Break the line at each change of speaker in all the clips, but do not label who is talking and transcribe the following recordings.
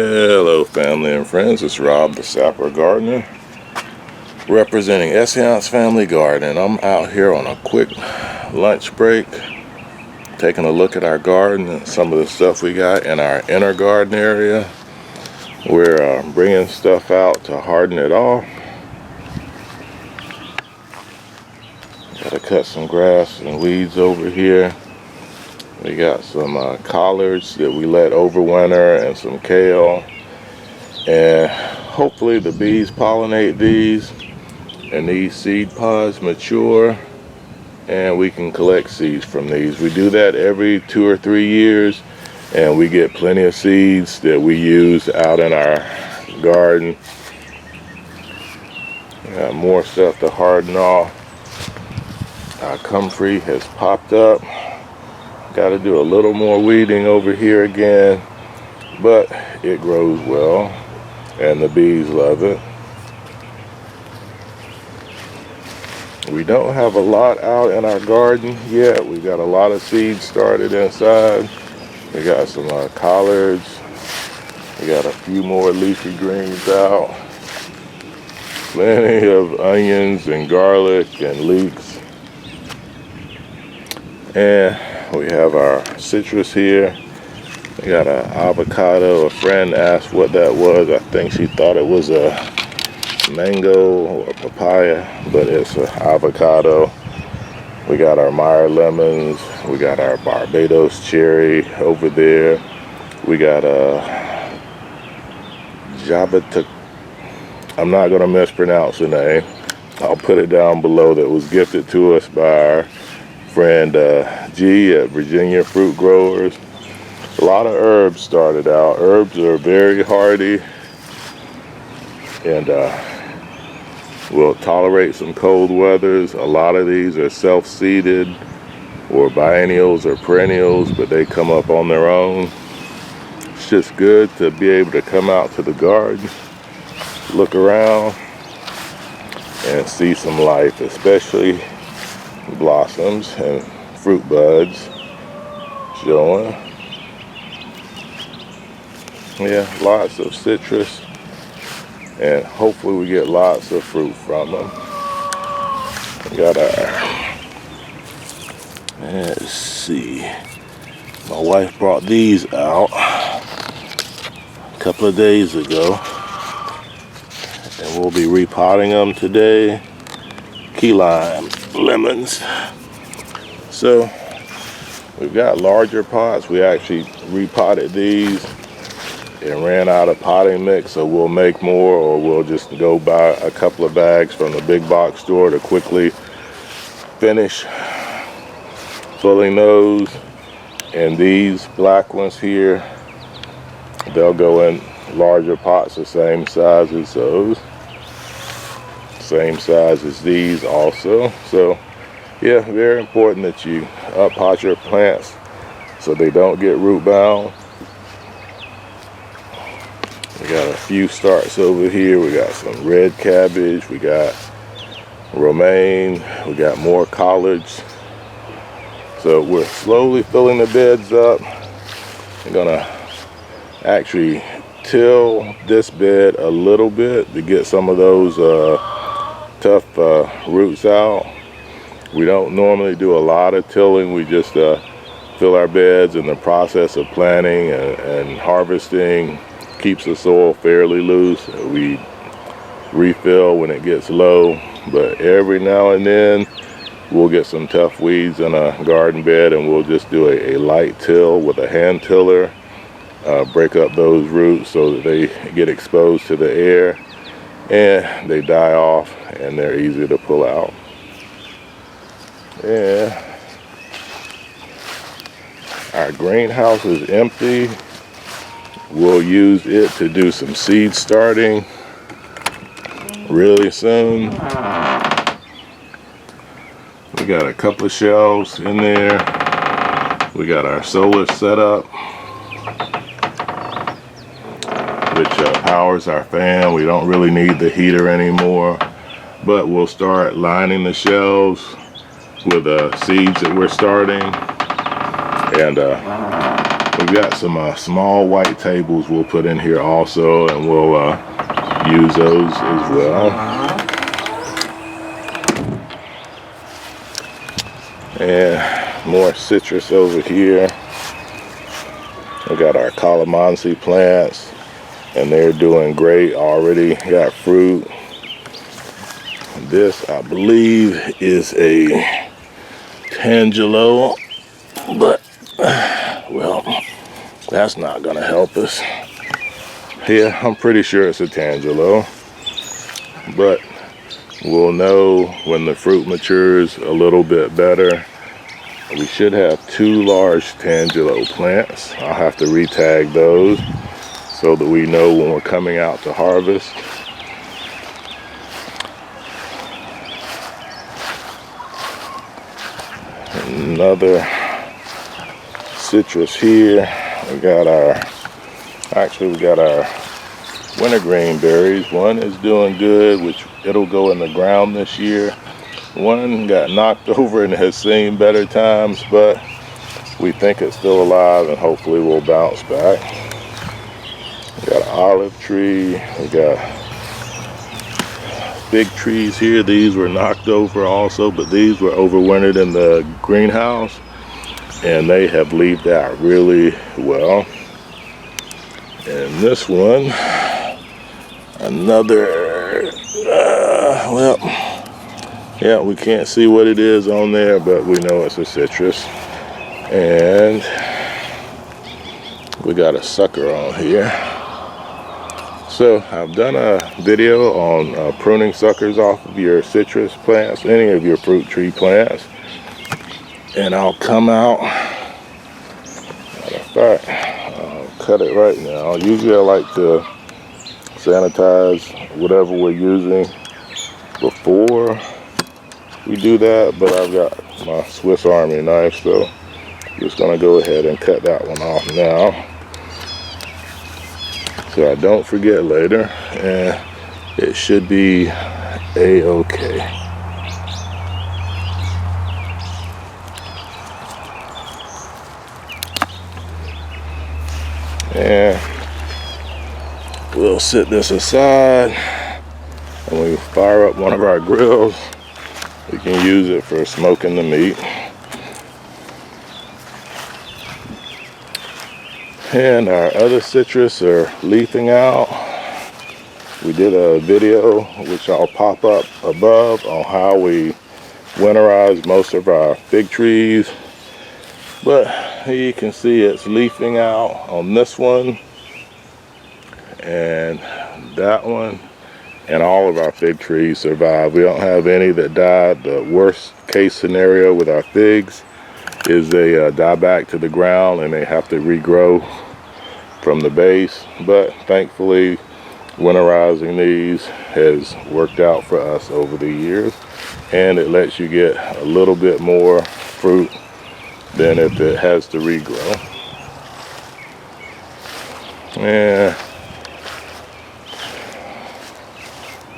Hello family and friends, it's Rob the Sapper Gardener representing Essayons Family Garden. I'm out here on a quick lunch break taking a look at our garden and some of the stuff we got in our inner garden area. We're bringing stuff out to harden it off. Gotta cut some grass and weeds over here. We got some collards that we let overwinter and some kale, and hopefully the bees pollinate these and these seed pods mature and we can collect seeds from these. We do that every 2 or 3 years and we get plenty of seeds that we use out in our garden. We got more stuff to harden off. Our comfrey has popped up. Got to do a little more weeding over here again, but it grows well and the bees love it. We don't have a lot out in our garden yet. We got a lot of seeds started inside. We got some collards. We got a few more leafy greens out. Plenty of onions and garlic and leeks. And we have our citrus here. We got an avocado. A friend asked what that was. I think she thought it was a mango or papaya, but it's an avocado. We got our Meyer lemons. We got our Barbados cherry over there. We got a Jabuticaba. I'm not going to mispronounce the name. I'll put it down below. That was gifted to us by our friend G at Virginia Fruit Growers. A lot of herbs started out. Herbs are very hardy and will tolerate some cold weathers. A lot of these are self-seeded or biennials or perennials, but they come up on their own. It's just good to be able to come out to the garden, look around, and see some life, especially blossoms and fruit buds showing. Yeah, lots of citrus, and hopefully we get lots of fruit from them. We got our, let's see, my wife brought these out a couple of days ago, and we'll be repotting them today. Key lime lemons. So we've got larger pots. We actually repotted these and ran out of potting mix, so we'll make more, or we'll just go buy a couple of bags from the big box store to quickly finish filling those. And these black ones here, they'll go in larger pots the same size as those, same size as these also. So yeah, very important that you pot your plants so they don't get root bound. We got a few starts over here. We got some red cabbage, we got romaine, we got more collards. So we're slowly filling the beds up. I'm gonna actually till this bed a little bit to get some of those tough roots out. We don't normally do a lot of tilling. We just fill our beds, and the process of planting and harvesting keeps the soil fairly loose. We refill when it gets low, but every now and then we'll get some tough weeds in a garden bed, and we'll just do a light till with a hand tiller, break up those roots so that they get exposed to the air and they die off and they're easy to pull out. Yeah, our greenhouse is empty. We'll use it to do some seed starting really soon. We got a couple of shelves in there. We got our solar setup, which powers our fan. We don't really need the heater anymore, but we'll start lining the shelves with seeds that we're starting. And we we've got some small white tables we'll put in here also, and we'll use those as well. And more citrus over here. We got our calamansi plants, and they're doing great already. Got fruit. This, I believe, is a tangelo, but well, that's not gonna help us. Yeah, I'm pretty sure it's a tangelo, but we'll know when the fruit matures a little bit better. We should have 2 large tangelo plants. I'll have to re-tag those so that we know when we're coming out to harvest. Another citrus here. We got our wintergreen berries. One is doing good, which it'll go in the ground this year. One got knocked over and has seen better times, but we think it's still alive and hopefully will bounce back. We got an olive tree. We got big trees here. These were knocked over also, but these were overwintered in the greenhouse, and they have leaved out really well. And this one, another, well, yeah, we can't see what it is on there, but we know it's a citrus. And we got a sucker on here. So I've done a video on pruning suckers off of your citrus plants, any of your fruit tree plants. And I'll come out, matter of fact, I'll cut it right now. Usually I like to sanitize whatever we're using before we do that, but I've got my Swiss Army knife, so I'm just gonna go ahead and cut that one off now so I don't forget later, and it should be a-okay. And we'll set this aside, and when we fire up one of our grills, we can use it for smoking the meat. And our other citrus are leafing out. We did a video, which I'll pop up above, on how we winterize most of our fig trees. But here you can see it's leafing out on this one and that one. And all of our fig trees survive. We don't have any that died. The worst case scenario with our figs is they die back to the ground and they have to regrow from the base. But thankfully, winterizing these has worked out for us over the years, and it lets you get a little bit more fruit than if it has to regrow. And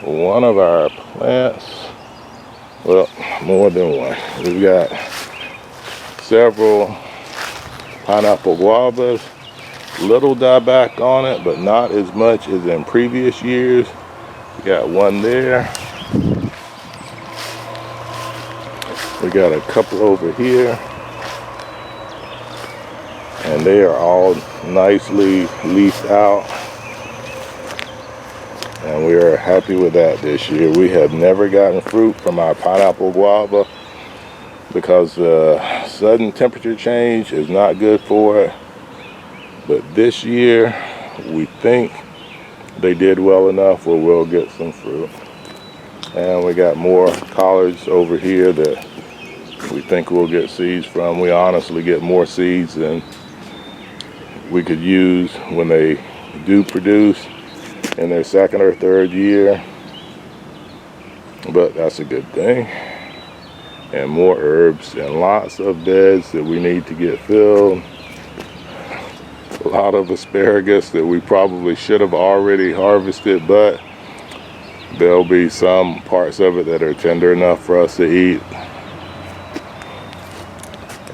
one of our plants, well, more than one. We've got several pineapple guavas, little dieback on it, but not as much as in previous years. We got one there. We got a couple over here, and they are all nicely leafed out. And we are happy with that this year. We have never gotten fruit from our pineapple guava because sudden temperature change is not good for it. But this year, we think they did well enough where we'll get some fruit. And we got more collards over here that we think we'll get seeds from. We honestly get more seeds than we could use when they do produce in their second or third year, but that's a good thing. And more herbs and lots of beds that we need to get filled. A lot of asparagus that we probably should have already harvested, but there'll be some parts of it that are tender enough for us to eat,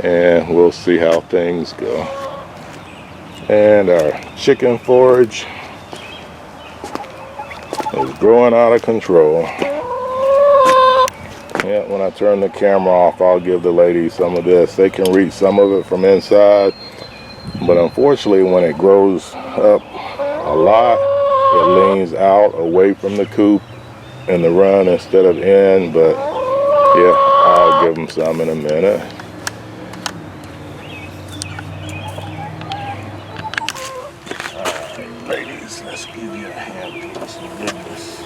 and we'll see how things go. And our chicken forage is growing out of control. Yeah, when I turn the camera off, I'll give the ladies some of this. They can reach some of it from inside, but unfortunately when it grows up a lot, it leans out away from the coop in the run instead of in. But yeah, I'll give them some in a minute. Alright, ladies, let's give you a handful of some goodness.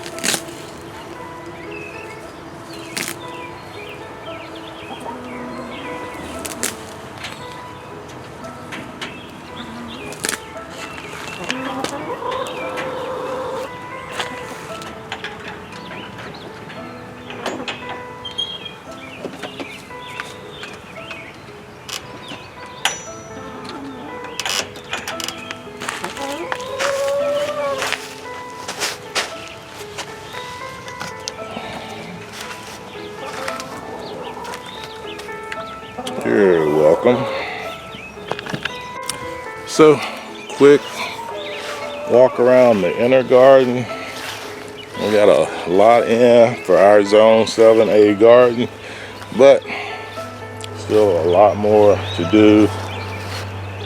You're welcome. So, quick walk around the inner garden. We got a lot in for our zone 7A garden, but still a lot more to do.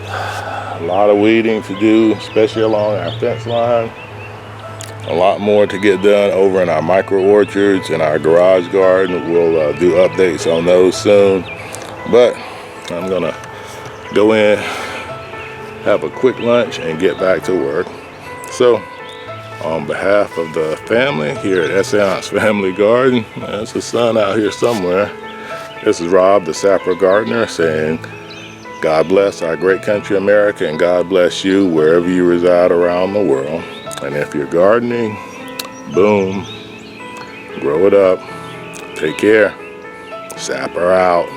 A lot of weeding to do, especially along our fence line. A lot more to get done over in our micro orchards and our garage garden. We'll do updates on those soon. But I'm gonna go in, have a quick lunch, and get back to work. So, on behalf of the family here at Essayons Family Garden, there's the sun out here somewhere. This is Rob, the Sapper Gardener, saying, God bless our great country, America, and God bless you wherever you reside around the world. And if you're gardening, boom, grow it up. Take care. Sapper out.